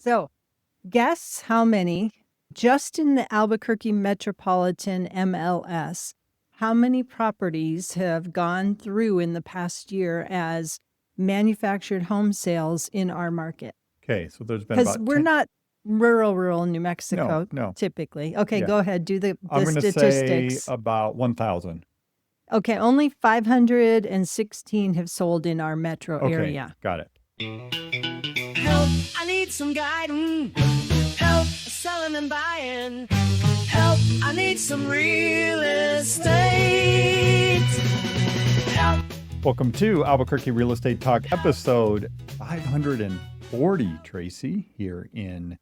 So, guess how many, just in the Albuquerque metropolitan MLS, how many properties have gone through in the past year as manufactured home sales in our market? Okay, so there's been Because about we're 10. not rural New Mexico No. typically. Okay, Yeah. go ahead. Do the I'm going to say statistics. about 1,000. Okay, only 516 have sold in our metro Okay, area. got it. Help, I need some guidance. Help, selling and buying. Help, I need some real estate. Help. Welcome to Albuquerque Real Estate Talk, episode 540, Tracy, here in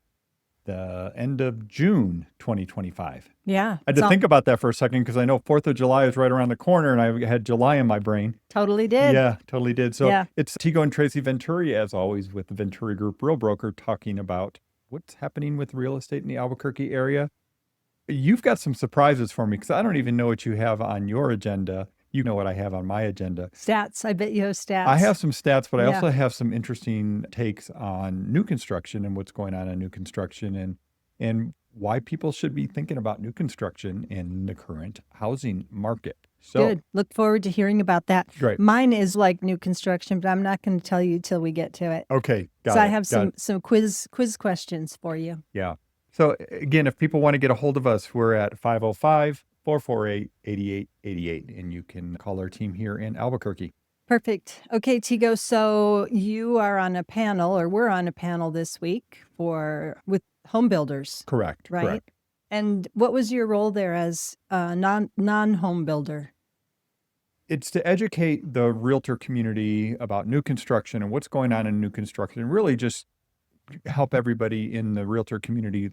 the end of June 2025. Yeah. I had to think about that for a second because I know 4th of July is right around the corner and I had July in my brain. Totally did. Yeah, totally did. So Yeah. It's Tego and Tracy Venturi, as always, with the Venturi Group Real Broker, talking about what's happening with real estate in the Albuquerque area. You've got some surprises for me because I don't even know what you have on your agenda. You know what I have on my agenda. Stats. I bet you have stats. I have some stats, but I Yeah. also have some interesting takes on new construction and what's going on in new construction and why people should be thinking about new construction in the current housing market. So Good. Look forward to hearing about that. Great. Mine is like new construction, but I'm not going to tell you till we get to it. Okay, got So it. I have some quiz questions for you. Yeah. So again, if people want to get a hold of us, we're at 505-448-8888, and you can call our team here in Albuquerque. Perfect. Okay, Tego. So you are on a panel, or we're on a panel this week with home builders, Correct. right? Correct. And what was your role there as a non-home builder? It's to educate the realtor community about new construction and what's going on in new construction, and really just help everybody in the realtor community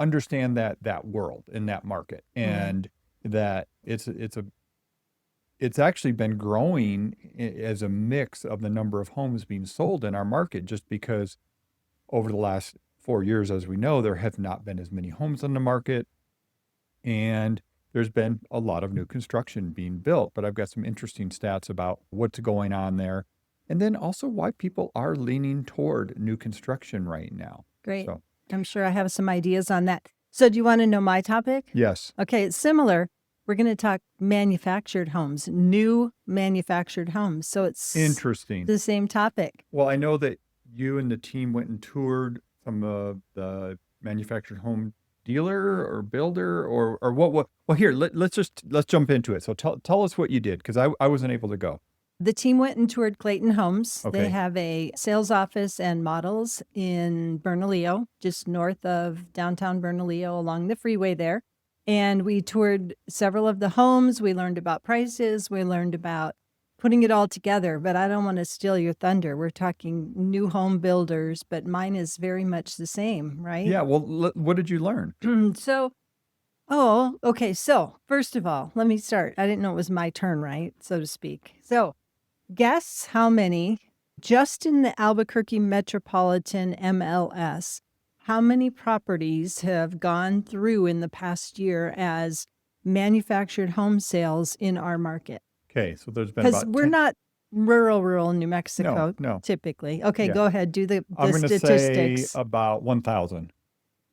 understand that world and that market, and that it's actually been growing as a mix of the number of homes being sold in our market, just because over the last 4 years, as we know, there have not been as many homes on the market, and there's been a lot of new construction being built. But I've got some interesting stats about what's going on there, and then also why people are leaning toward new construction right now. Great. So, I'm sure I have some ideas on that. So do you want to know my topic? yes. Okay, it's similar. We're going to talk manufactured homes, new manufactured homes. So it's Interesting. the same topic. Well, I know that you and the team went and toured some of the manufactured home dealer or builder or what? Well, here, let's jump into it. So tell us what you did, because I wasn't able to go. The team went and toured Clayton Homes. Okay. They have a sales office and models in Bernalillo, just north of downtown Bernalillo along the freeway there. And we toured several of the homes. We learned about prices. We learned about putting it all together. But I don't want to steal your thunder. We're talking new home builders, but mine is very much the same, right? Yeah. Well, what did you learn? Okay. So first of all, let me start. I didn't know it was my turn, right? So to speak. So guess how many, just in the Albuquerque metropolitan MLS, how many properties have gone through in the past year as manufactured home sales in our market? Okay. So there's been Because about we're 10. not rural New Mexico No. typically. Okay, Yeah. Go ahead. Do the I'm going to statistics. say about 1,000.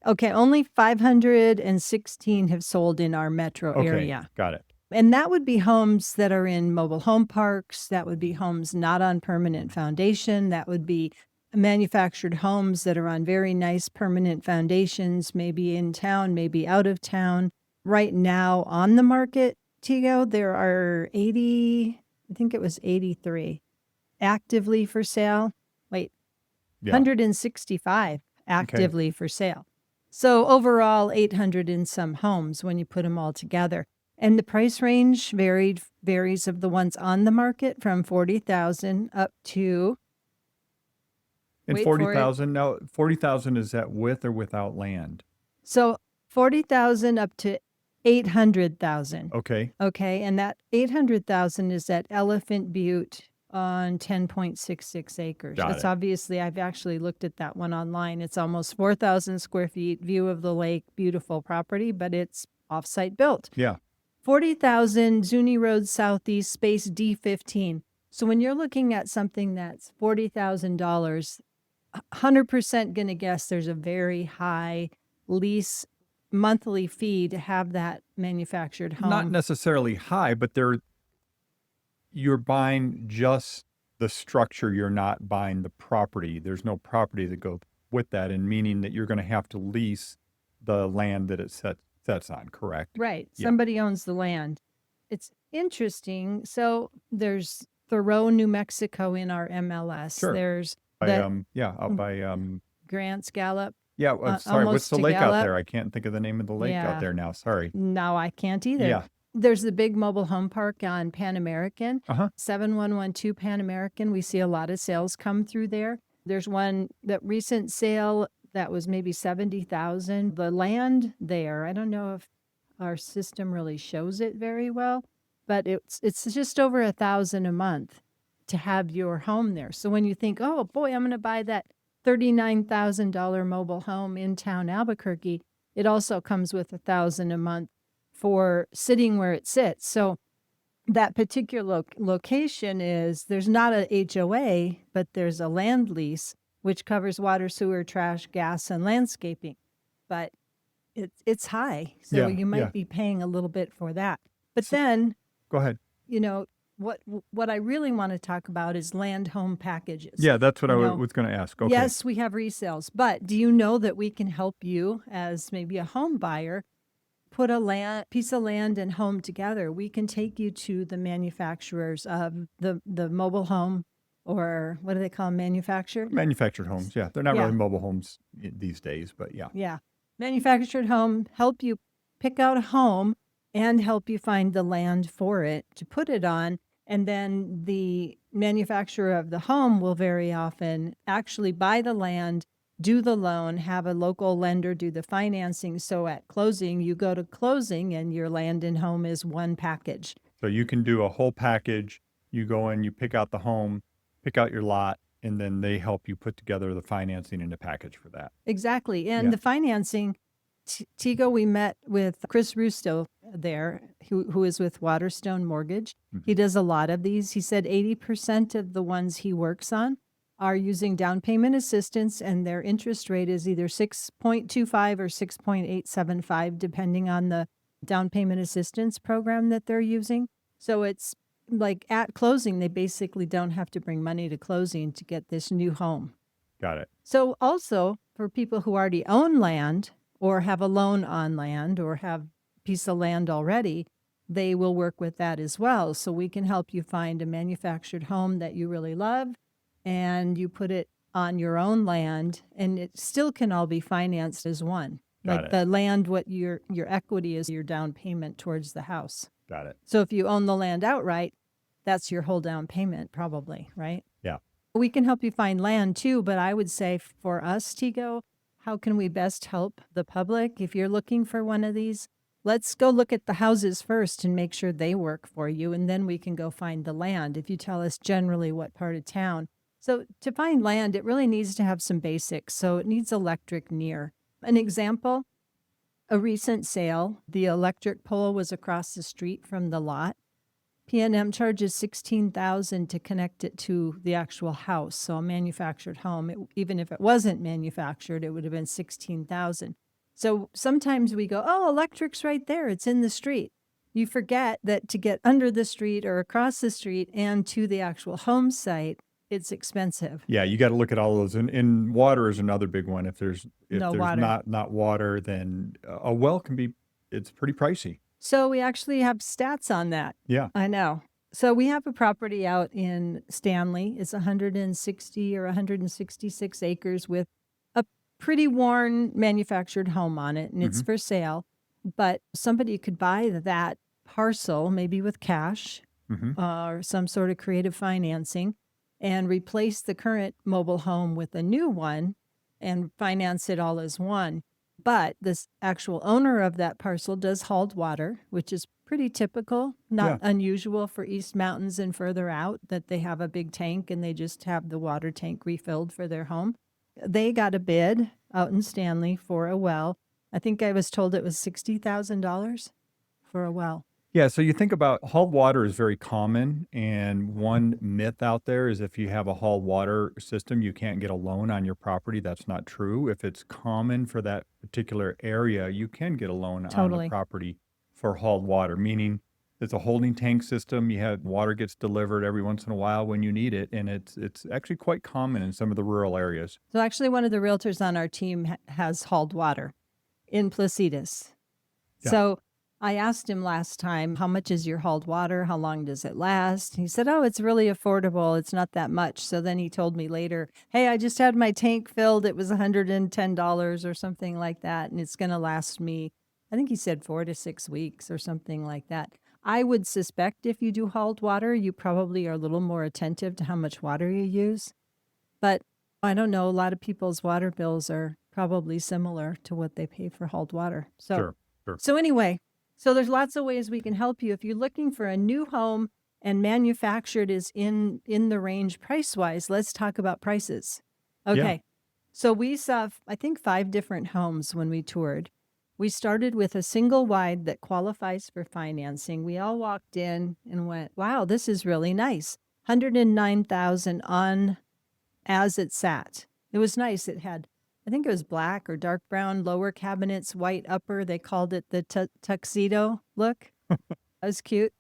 Okay, only 516 have sold in our metro Okay. area. Got it. And that would be homes that are in mobile home parks. That would be homes not on permanent foundation. That would be manufactured homes that are on very nice permanent foundations, maybe in town, maybe out of town. Right now on the market, Tego, there are 80, I think it was 83 actively for sale. Wait, Yeah. 165 actively for sale. So overall, 800 and some homes when you put them all together. And the price range varies of the ones on the market from 40,000 up to. And Wait for it. 40,000. Now, 40,000, is that with or without land? So 40,000 up to 800,000. Okay. Okay. And that 800,000 is at Elephant Butte on 10.66 acres. Got That's it. obviously, I've actually looked at that one online. It's almost 4,000 square feet, view of the lake, beautiful property, but it's off-site built. Yeah. 40,000 Zuni Road Southeast, space D15. So when you're looking at something that's $40,000, 100% going to guess there's a very high lease monthly fee to have that manufactured Not home. necessarily high, but you're buying just the structure. You're not buying the property. There's no property that goes with that, and meaning that you're going to have to lease the land that it sets on, correct? Right. Yeah. Somebody owns the land. It's interesting. So there's Thoreau, New Mexico in our MLS. Sure. There's By, the out by, Grants Gallup. sorry, what's almost the to lake out Gallup. there? I can't think of the name of the lake Yeah. out there now. Sorry. No, I can't either. Yeah. There's the big mobile home park on Pan American, Uh-huh. 7112 Pan American. We see a lot of sales come through there. There's one, that recent sale that was maybe 70,000. The land there, I don't know if our system really shows it very well, but it's just over 1,000 a month to have your home there. So when you think, oh boy, I'm going to buy that $39,000 mobile home in town Albuquerque, it also comes with 1,000 a month for sitting where it sits. So that particular location there's not a HOA, but there's a land lease, which covers water, sewer, trash, gas, and landscaping. But it's high. So Yeah, you might yeah. be paying a little bit for that. But then, Go ahead. what I really want to talk about is land home packages. Yeah, that's what I You know, was going to ask. Okay. Yes, we have resales, but do you know that we can help you as maybe a home buyer put a piece of land and home together? We can take you to the manufacturers of the mobile home, or what do they call them, manufactured? Manufactured homes. Yeah. They're not Yeah. really mobile homes these days, but yeah. Yeah. Manufactured home, help you pick out a home and help you find the land for it to put it on. And then the manufacturer of the home will very often actually buy the land, do the loan, have a local lender do the financing. So at closing, you go to closing and your land and home is one package. So you can do a whole package. You go in, you pick out the home, pick out your lot, and then they help you put together the financing in a package for that. Exactly. And Yeah. the financing, Tego, we met with Chris Rusto there, who is with Waterstone Mortgage. He does a lot of these. He said 80% of the ones he works on are using down payment assistance, and their interest rate is either 6.25 or 6.875, depending on the down payment assistance program that they're using. So it's like at closing, they basically don't have to bring money to closing to get this new home. Got it. So also for people who already own land or have a loan on land or have a piece of land already, they will work with that as well. So we can help you find a manufactured home that you really love, and you put it on your own land, and it still can all be financed as one. Got Like it. the land, what your equity is, your down payment towards the house. Got it. So if you own the land outright, that's your whole down payment probably, right? Yeah. We can help you find land too, but I would say for us, Tego, how can we best help the public? If you're looking for one of these, let's go look at the houses first and make sure they work for you, and then we can go find the land if you tell us generally what part of town. So to find land, it really needs to have some basics. So it needs electric near. An example, a recent sale, the electric pole was across the street from the lot. P&M charges $16,000 to connect it to the actual house. So a manufactured home, even if it wasn't manufactured, it would have been $16,000. So sometimes we go, oh, electric's right there. It's in the street. You forget that to get under the street or across the street and to the actual home site, it's expensive. Yeah, you got to look at all those. And water is another big one. If there's No water. not water, then a well it's pretty pricey. So we actually have stats on that. Yeah. I know. So we have a property out in Stanley. It's 160 or 166 acres with a pretty worn manufactured home on it, and it's for sale. But somebody could buy that parcel, maybe with cash or some sort of creative financing, and replace the current mobile home with a new one and finance it all as one. But this actual owner of that parcel does hauled water, which is pretty typical, not unusual for East Mountains and further out, that they have a big tank and they just have the water tank refilled for their home. They got a bid out in Stanley for a well. I think I was told it was $60,000 for a well. Yeah, so you think about hauled water is very common, and one myth out there is if you have a hauled water system, you can't get a loan on your property. That's not true. If it's common for that particular area, you can get a loan on the Totally. property for hauled water, meaning it's a holding tank system. You have water gets delivered every once in a while when you need it, and it's actually quite common in some of the rural areas. So actually, one of the realtors on our team has hauled water in Placitas. Yeah. So I asked him last time, how much is your hauled water? How long does it last? He said, oh, it's really affordable. It's not that much. So then he told me later, hey, I just had my tank filled. It was $110 or something like that. And it's going to last me, I think he said 4 to 6 weeks or something like that. I would suspect if you do hauled water, you probably are a little more attentive to how much water you use. But I don't know. A lot of people's water bills are probably similar to what they pay for hauled water. So, Sure, sure. so anyway, so there's lots of ways we can help you. If you're looking for a new home and manufactured is in the range price wise, let's talk about prices. Okay. So we saw, I think, 5 different homes when we toured. We started with a single wide that qualifies for financing. We all walked in and went, wow, this is really nice. 109,000 on as it sat. It was nice. It had, I think it was black or dark brown lower cabinets, white upper. They called it the tuxedo look. That was cute.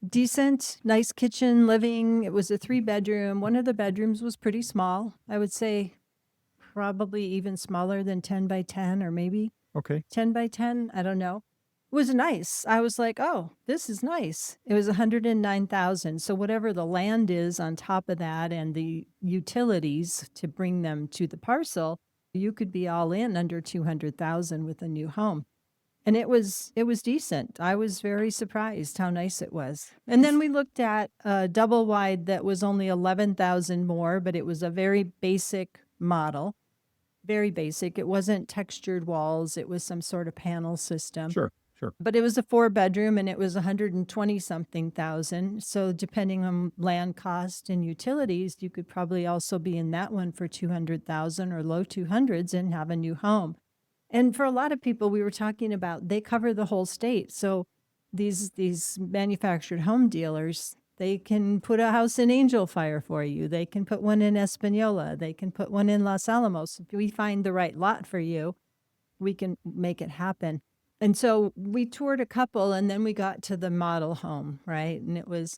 Decent, nice kitchen, living. It was a 3-bedroom. One of the bedrooms was pretty small. I would say probably even smaller than 10 by 10 or maybe Okay. 10 by 10. I don't know. It was nice. I was like, oh, this is nice. It was 109,000. So whatever the land is on top of that and the utilities to bring them to the parcel, you could be all in under 200,000 with a new home. And it was decent. I was very surprised how nice it was. And then we looked at a double wide that was only 11,000 more, but it was a very basic model. Very basic. It wasn't textured walls. It was some sort of panel system. Sure, sure. But it was a 4-bedroom and it was 120 something thousand. So depending on land cost and utilities, you could probably also be in that one for 200,000 or low 200s and have a new home. And for a lot of people we were talking about, they cover the whole state. So these manufactured home dealers, they can put a house in Angel Fire for you. They can put one in Espanola. They can put one in Los Alamos. If we find the right lot for you, we can make it happen. And so we toured a couple and then we got to the model home, right? And it was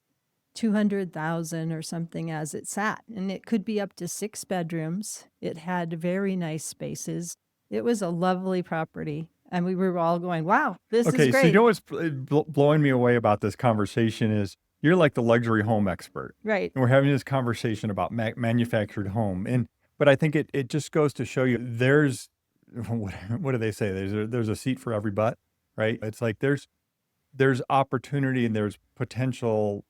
200,000 or something as it sat. And it could be up to 6 bedrooms. It had very nice spaces. It was a lovely property. And we were all going, wow, this Okay, is so great. you know what's blowing me away about this conversation is you're like the luxury home expert. Right. And we're having this conversation about manufactured home. But I think it just goes to show you there's, what do they say? There's a seat for every butt, right? It's like there's opportunity and there's potential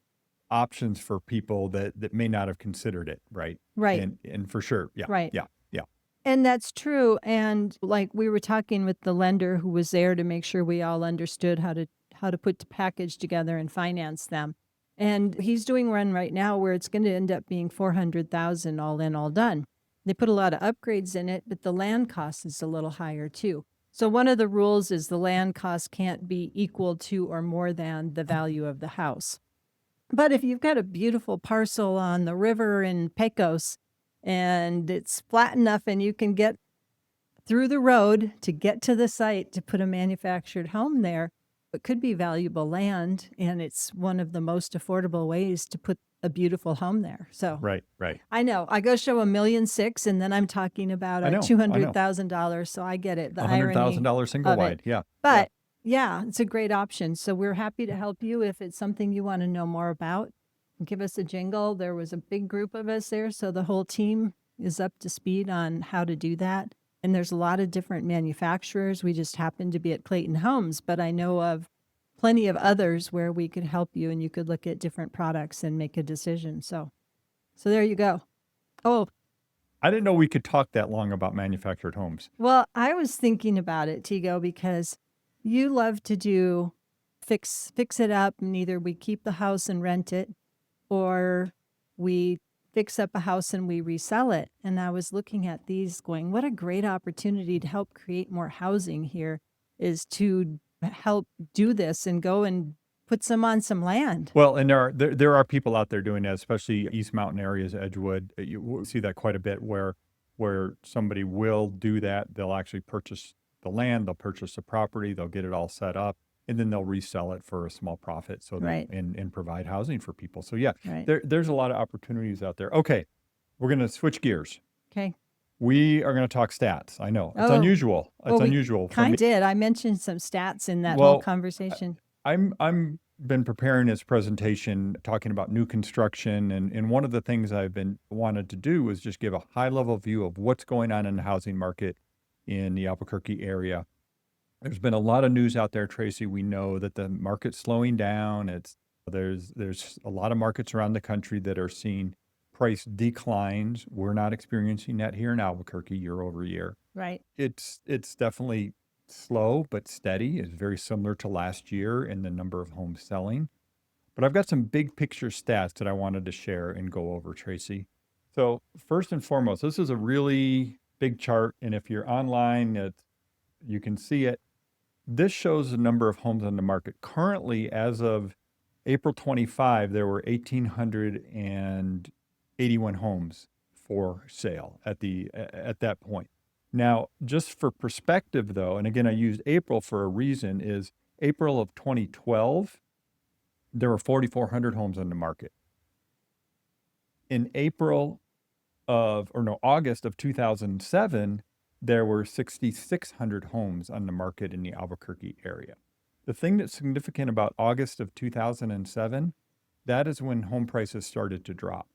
options for people that may not have considered it, right? Right. And for sure. Yeah. Right. Yeah. Yeah. And that's true. And like we were talking with the lender who was there to make sure we all understood how to put the package together and finance them. And he's doing one right now where it's going to end up being 400,000 all in, all done. They put a lot of upgrades in it, but the land cost is a little higher too. So one of the rules is the land cost can't be equal to or more than the value of the house. But if you've got a beautiful parcel on the river in Pecos and it's flat enough and you can get through the road to get to the site to put a manufactured home there, it could be valuable land, and it's one of the most affordable ways to put a beautiful home there. So Right. I know I go show $1.6 million, and then I'm talking about I know, $200,000. So I get it. The irony $100,000 single of it. wide. Yeah. But yeah, it's a great option. So we're happy to help you if it's something you want to know more about. Give us a jingle. There was a big group of us there, so the whole team is up to speed on how to do that. And there's a lot of different manufacturers. We just happen to be at Clayton Homes, but I know of plenty of others where we could help you and you could look at different products and make a decision. So there you go. Oh, I didn't know we could talk that long about manufactured homes. well, I was thinking about it, Tego, because you love to do fix it up, and either we keep the house and rent it or we fix up a house and we resell it. And I was looking at these going, what a great opportunity to help create more housing here is to help do this and go and puts them on some land. Well, and there are people out there doing that, especially East Mountain areas, Edgewood. You will see that quite a bit where somebody will do that. They'll actually purchase the land, they'll purchase the property, they'll get it all set up, and then they'll resell it for a small profit Right. and provide housing for people. So yeah, Right. there's a lot of opportunities out there. Okay, we're going to switch gears. Okay. We are going to talk stats. I know it's Oh. unusual. It's Well, we unusual for kind me. of did. I mentioned some stats in that Well, whole conversation. I'm been preparing this presentation talking about new construction, and one of the things I've been wanted to do was just give a high level view of what's going on in the housing market in the Albuquerque area. There's been a lot of news out there, Tracy. We know that the market's slowing down. There's a lot of markets around the country that are seeing price declines. We're not experiencing that here in Albuquerque year over year. Right. It's definitely slow but steady. It's very similar to last year in the number of homes selling. But I've got some big picture stats that I wanted to share and go over, Tracy. So first and foremost, this is a really big chart, and if you're online, you can see it. This shows the number of homes on the market. Currently, as of April 25, there were 1,881 homes for sale at that point. Now, just for perspective, though, and again, I used April for a reason, is April of 2012, there were 4,400 homes on the market. In August of 2007, there were 6,600 homes on the market in the Albuquerque area. The thing that's significant about August of 2007, that is when home prices started to drop.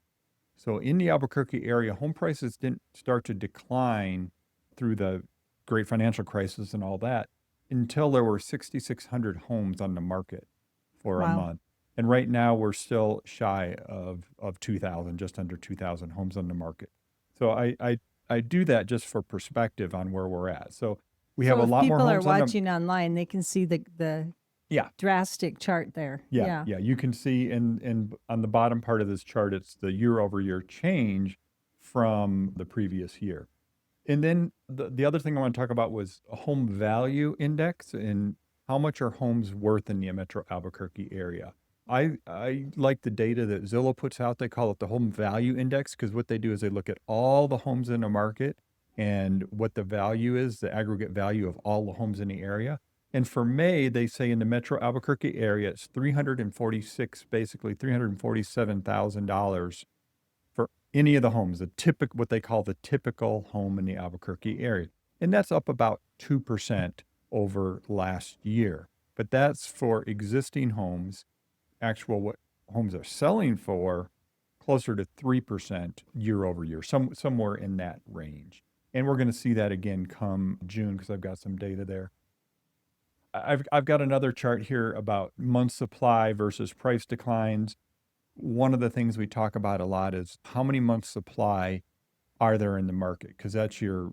So in the Albuquerque area, home prices didn't start to decline through the great financial crisis and all that until there were 6,600 homes on the market for a Wow. month. And right now we're still shy of 2,000, just under 2,000 homes on the market. So I do that just for perspective on where we're at. So we have So a if lot more people are homes on the watching online, they can see the Yeah. drastic chart there. Yeah. You can see in on the bottom part of this chart, it's the year over year change from the previous year. And then the other thing I want to talk about was a home value index and how much are homes worth in the Metro Albuquerque area. I like the data that Zillow puts out. They call it the home value index because what they do is they look at all the homes in the market and what the value is, the aggregate value of all the homes in the area. And for May, they say in the Metro Albuquerque area, it's $347,000 for any of the homes, what they call the typical home in the Albuquerque area. And that's up about 2% over last year. But that's for existing homes. What homes are selling for, closer to 3% year over year, somewhere in that range. And we're going to see that again come June because I've got some data there. I've got another chart here about month supply versus price declines. One of the things we talk about a lot is how many months supply are there in the market, because that's your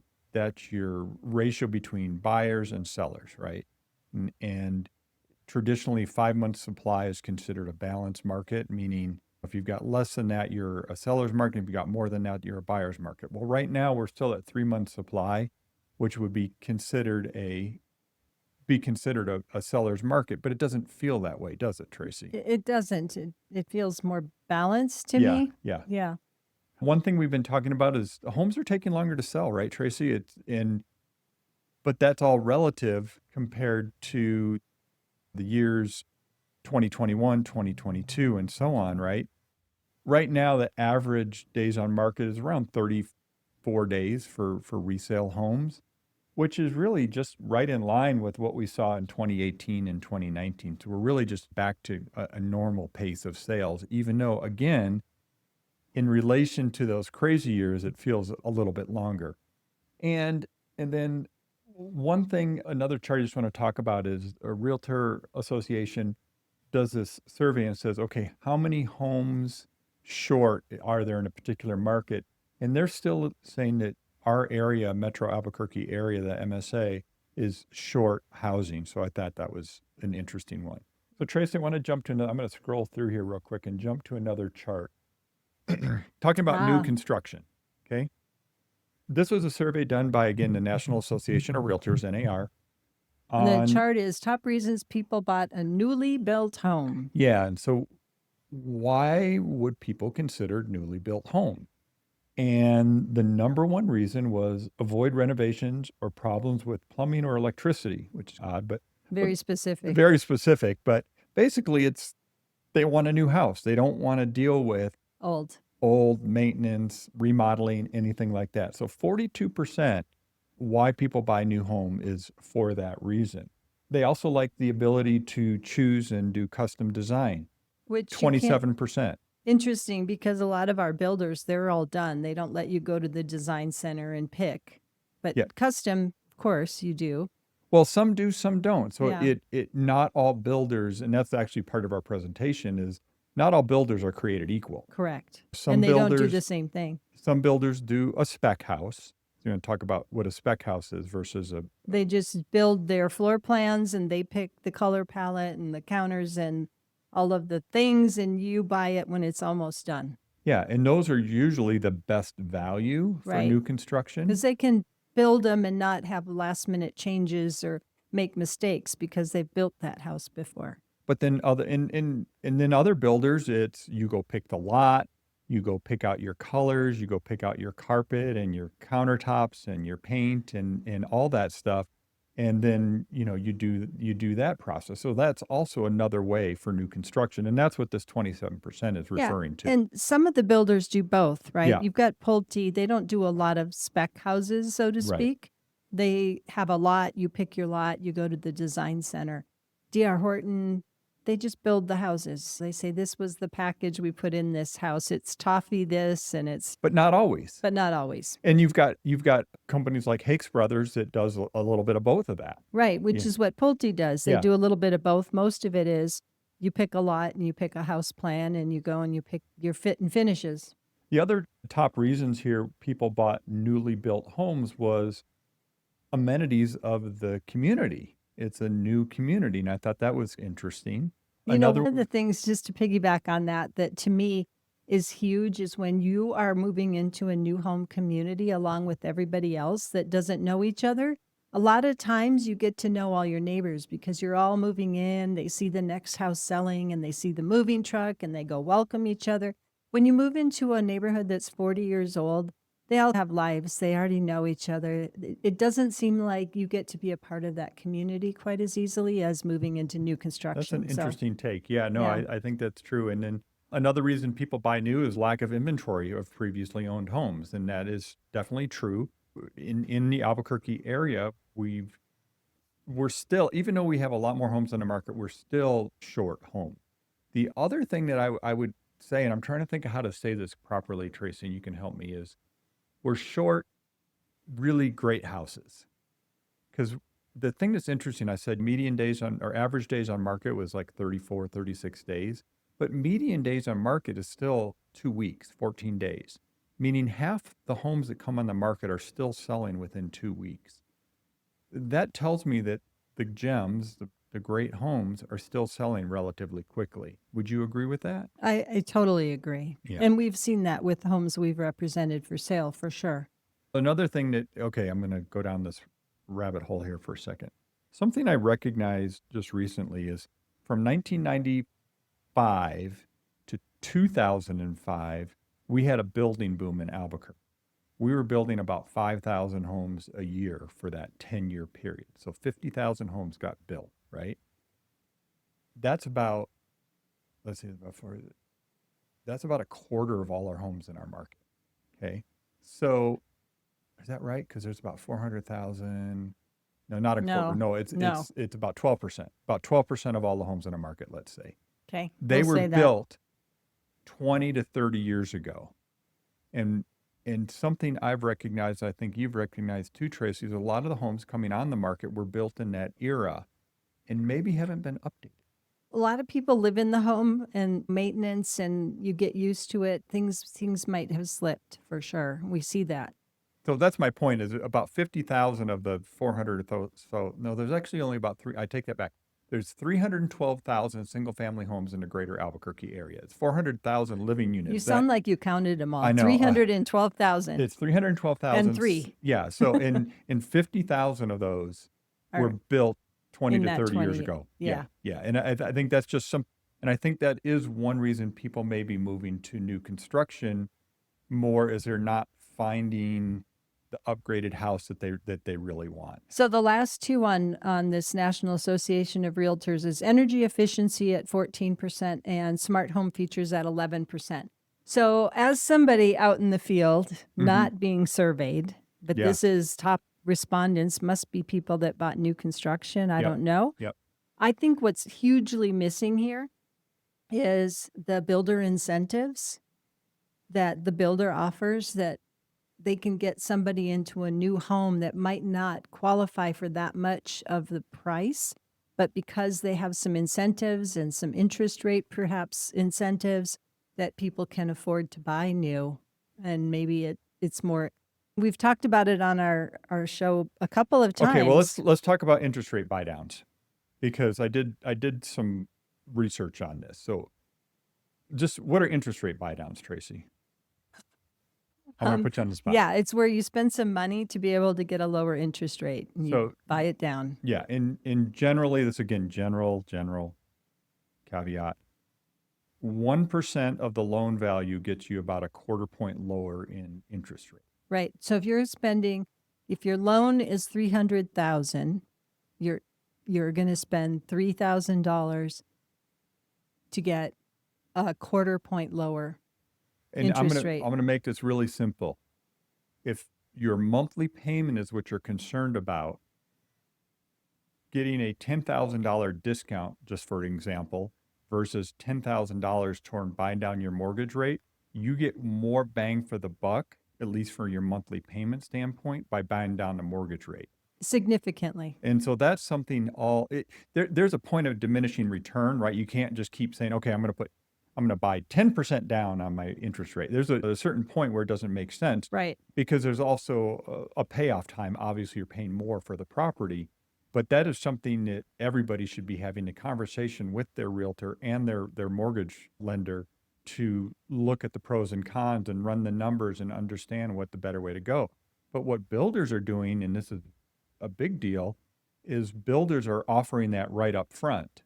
ratio between buyers and sellers, right? And traditionally 5 months supply is considered a balanced market, meaning if you've got less than that, you're a seller's market. If you've got more than that, you're a buyer's market. Well, right now we're still at 3 months supply, which would be considered a seller's market, but it doesn't feel that way, does it, Tracy? It doesn't. It feels more balanced to Yeah, me. yeah. Yeah. One thing we've been talking about is homes are taking longer to sell, right, Tracy? But that's all relative compared to the years 2021, 2022, and so on, right? Right now, the average days on market is around 34 days for resale homes, which is really just right in line with what we saw in 2018 and 2019. So we're really just back to a normal pace of sales, even though, again, in relation to those crazy years, it feels a little bit longer. And then another chart I just want to talk about is a Realtor Association does this survey and says, okay, how many homes short are there in a particular market? And they're still saying that our area, Metro Albuquerque area, the MSA, is short housing. So I thought that was an interesting one. So Tracy, I want to jump to another, I'm going to scroll through here real quick and jump to another chart. Talking about new Wow. construction, okay? This was a survey done by, again, the National Association of Realtors, NAR. And the on chart is top reasons people bought a newly built home. yeah, and so why would people consider newly built home? And the number one reason was avoid renovations or problems with plumbing or electricity, which is odd, but Very specific. very specific. But basically, it's they want a new house. They don't want to deal with Old. old maintenance, remodeling, anything like that. So 42% why people buy new home is for that reason. They also like the ability to choose and do custom design. Which you can't. 27%. Interesting, because a lot of our builders, they're all done. They don't let you go to the design center and pick. But Yeah. custom, of course, you do. Well, some do, some don't. So Yeah. it not all builders, and that's actually part of our presentation, is not all builders are created equal. Correct. Some And they don't do builders- the same thing. Some builders do a spec house. You're going to talk about what a spec house is versus a They just build their floor plans and they pick the color palette and the counters and all of the things, and you buy it when it's almost done. yeah, and those are usually the best value for Right. new construction. Because they can build them and not have last minute changes or make mistakes because they've built that house before. But then and then other builders, it's you go pick the lot, you go pick out your colors, you go pick out your carpet and your countertops and your paint and all that stuff. And then, you do that process. So that's also another way for new construction. And that's what this 27% is referring to. And some of the builders do both, right? Yeah. You've got Pulte. They don't do a lot of spec houses, so to Right. speak. They have a lot. You pick your lot. You go to the design center. D.R. Horton, they just build the houses. They say, this was the package we put in this house. It's toffee this, and it's, But not always. but not always. And you've got companies like Hakes Brothers that does a little bit of both of that. Right, which Yeah. is what Pulte does. They Yeah. do a little bit of both. Most of it is you pick a lot and you pick a house plan and you go and you pick your fit and finishes. The other top reasons here people bought newly built homes was amenities of the community. It's a new community, and I thought that was interesting. You know, one of the things, just to piggyback on that, that to me is huge is when you are moving into a new home community along with everybody else that doesn't know each other. A lot of times you get to know all your neighbors because you're all moving in. They see the next house selling and they see the moving truck and they go welcome each other. When you move into a neighborhood that's 40 years old, they all have lives. They already know each other. It doesn't seem like you get to be a part of that community quite as easily as moving into new That's construction. an So, interesting take. Yeah, no, Yeah. I think that's true. And then another reason people buy new is lack of inventory of previously owned homes. And that is definitely true. In the Albuquerque area, we're still, even though we have a lot more homes on the market, we're still short home. The other thing that I would say, and I'm trying to think of how to say this properly, Tracy, and you can help me, is we're short really great houses. Because the thing that's interesting, I said median days on, or average days on market was like 34, 36 days. But median days on market is still 2 weeks, 14 days, meaning half the homes that come on the market are still selling within 2 weeks. That tells me that the gems, the great homes, are still selling relatively quickly. Would you agree with that? I totally agree. Yeah. And we've seen that with homes we've represented for sale, for sure. Another thing that, okay, I'm going to go down this rabbit hole here for a second. Something I recognized just recently is from 1995 to 2005, we had a building boom in Albuquerque. We were building about 5,000 homes a year for that 10-year period. So 50,000 homes got built, right? That's about, let's see, that's about a quarter of all our homes in our market. Okay. So is that right? Because there's about 400,000. No, not a quarter. No, it's about 12%. About 12% of all the homes in our market, let's say. Okay. They we'll were say that. built 20 to 30 years ago. And something I've recognized, I think you've recognized too, Tracy, is a lot of the homes coming on the market were built in that era and maybe haven't been updated. A lot of people live in the home and maintenance, and you get used to it. Things might have slipped for sure. We see that. So that's my point, is about 50,000 of the 400. So no, there's actually only about I take that back. There's 312,000 single-family homes in the greater Albuquerque area. It's 400,000 living units. You sound like you counted them all. I know. 312,000. It's 312,000. And three. Yeah. So in 50,000 of those were built 20 in to that 30 years 20 ago. yeah. Yeah. And I think that's just and I think that is one reason people may be moving to new construction more, is they're not finding the upgraded house that they really want. So the last two on this National Association of Realtors is energy efficiency at 14% and smart home features at 11%. So as somebody out in the field, not being surveyed, but Yeah. this is top respondents, must be people that bought new construction. I Yep. don't know. Yep. I think what's hugely missing here is the builder incentives that the builder offers, that they can get somebody into a new home that might not qualify for that much of the price, but because they have some incentives and some interest rate, perhaps incentives, that people can afford to buy new. And maybe it's more, we've talked about it on our show a couple of times. Okay, well, let's talk about interest rate buy downs, because I did some research on this. So just what are interest rate buy downs, Tracy? I'm going to put you on the spot. Yeah, it's where you spend some money to be able to get a lower interest rate and you So- buy it down. Yeah. In generally, this again, general caveat, 1% of the loan value gets you about a quarter point lower in interest rate. Right. So if your loan is 300,000, you're going to spend $3,000 to get a quarter point lower And interest rate. I'm gonna make this really simple. If your monthly payment is what you're concerned about, getting a $10,000 discount, just for example, versus $10,000 toward buying down your mortgage rate, you get more bang for the buck, at least for your monthly payment standpoint, by buying down the mortgage rate. Significantly. And so that's something there's a point of diminishing return, right? You can't just keep saying, okay, I'm going to buy 10% down on my interest rate. There's a certain point where it doesn't make sense. Right. Because there's also a payoff time. Obviously, you're paying more for the property, but that is something that everybody should be having a conversation with their realtor and their mortgage lender to look at the pros and cons and run the numbers and understand what the better way to go. But what builders are doing, and this is a big deal, is builders are offering that right up front.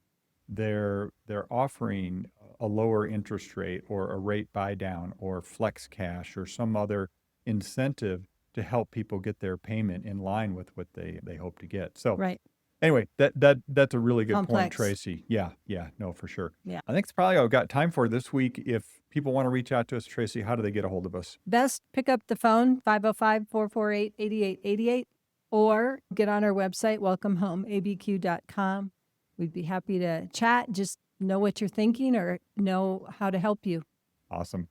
They're offering a lower interest rate or a rate buy down or flex cash or some other incentive to help people get their payment in line with what they hope to get. So Right. anyway, that's a really good point, Complex. Tracy. Yeah, no, for sure. Yeah. I think it's probably all I've got time for this week. If people want to reach out to us, Tracy, how do they get a hold of us? Best pick up the phone, 505-448-8888, or get on our website, welcomehomeabq.com. We'd be happy to chat. Just know what you're thinking or know how to help you. Awesome.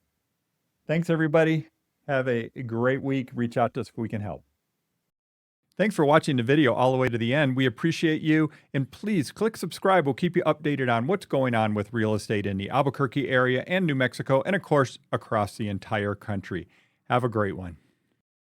Thanks, everybody. Have a great week. Reach out to us if we can help. Thanks for watching the video all the way to the end. We appreciate you. And please click subscribe. We'll keep you updated on what's going on with real estate in the Albuquerque area and New Mexico, and of course, across the entire country. Have a great one.